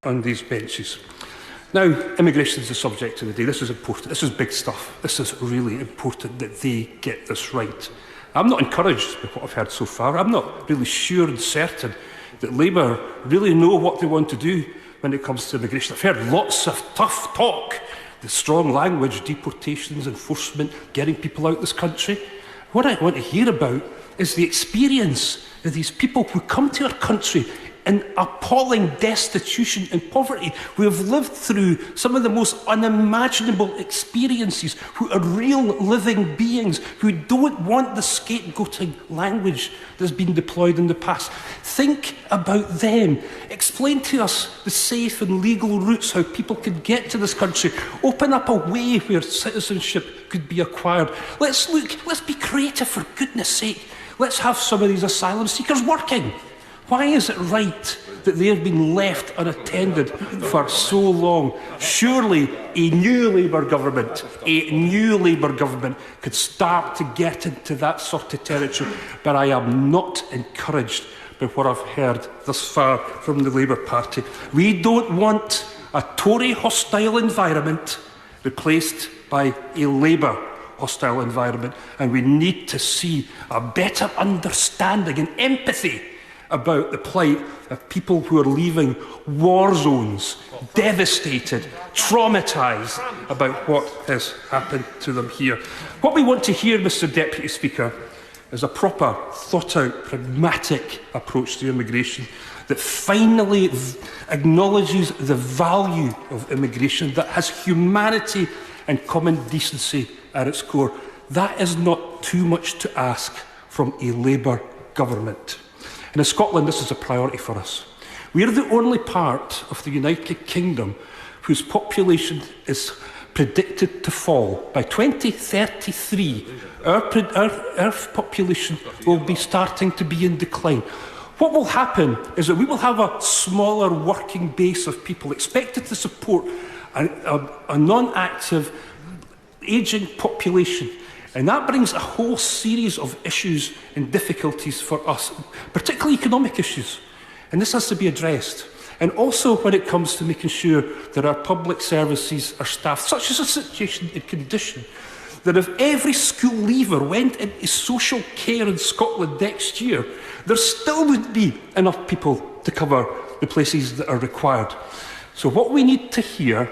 on these benches. Now, immigration is the subject of the day. This is important. This is big stuff. This is really important that they get this right. I'm not encouraged by what I've heard so far. I'm not really sure and certain that Labour really know what they want to do when it comes to immigration. I've heard lots of tough talk, the strong language, deportations, enforcement, getting people out of this country. What I want to hear about is the experience of these people who come to our country in appalling destitution and poverty, who have lived through some of the most unimaginable experiences, who are real living beings, who don't want the scapegoating language that's been deployed in the past. Think about them. Explain to us the safe and legal routes, how people could get to this country. Open up a way where citizenship could be acquired. Let's be creative, for goodness sake. Let's have some of these asylum seekers working. Why is it right that they have been left unattended for so long? Surely a new Labour government could start to get into that sort of territory. But I am not encouraged by what I've heard thus far from the Labour Party. We don't want a Tory hostile environment replaced by a Labour hostile environment, and we need to see a better understanding and empathy about the plight of people who are leaving war zones, devastated, traumatised about what has happened to them here. What we want to hear, Mr Deputy Speaker, is a proper, thought-out, pragmatic approach to immigration that finally acknowledges the value of immigration, that has humanity and common decency at its core. That is not too much to ask from a Labour government. And in Scotland, this is a priority for us. We are the only part of the United Kingdom whose population is predicted to fall. By 2033, our population will be starting to be in decline. What will happen is that we will have a smaller working base of people expected to support a non-active, ageing population. And that brings a whole series of issues and difficulties for us, particularly economic issues. And this has to be addressed. And also when it comes to making sure that our public services are staffed, such as a situation and condition, that if every school leaver went into social care in Scotland next year, there still would be enough people to cover the places that are required. So what we need to hear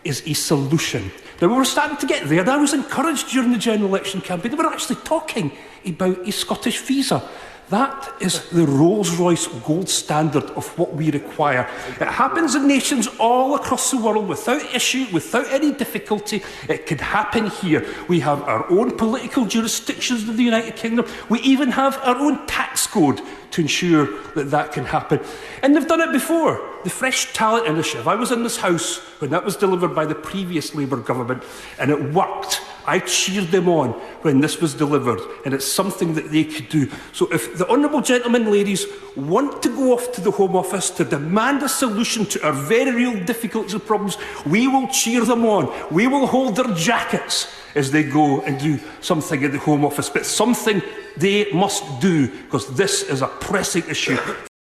is a solution. Now, we were starting to get there, and I was encouraged during the general election campaign. They were actually talking about a Scottish visa. That is the Rolls-Royce gold standard of what we require. It happens in nations all across the world without issue, without any difficulty. It could happen here. We have our own political jurisdictions in the United Kingdom. We even have our own tax code to ensure that that can happen. And they've done it before. The Fresh Talent Initiative. I was in this House when that was delivered by the previous Labour government, and it worked. I cheered them on when this was delivered, and it's something that they could do. So if the honourable gentlemen and ladies want to go off to the Home Office to demand a solution to our very real difficulties and problems, we will cheer them on. We will hold their jackets as they go and do something at the Home Office, but something they must do, because this is a pressing issue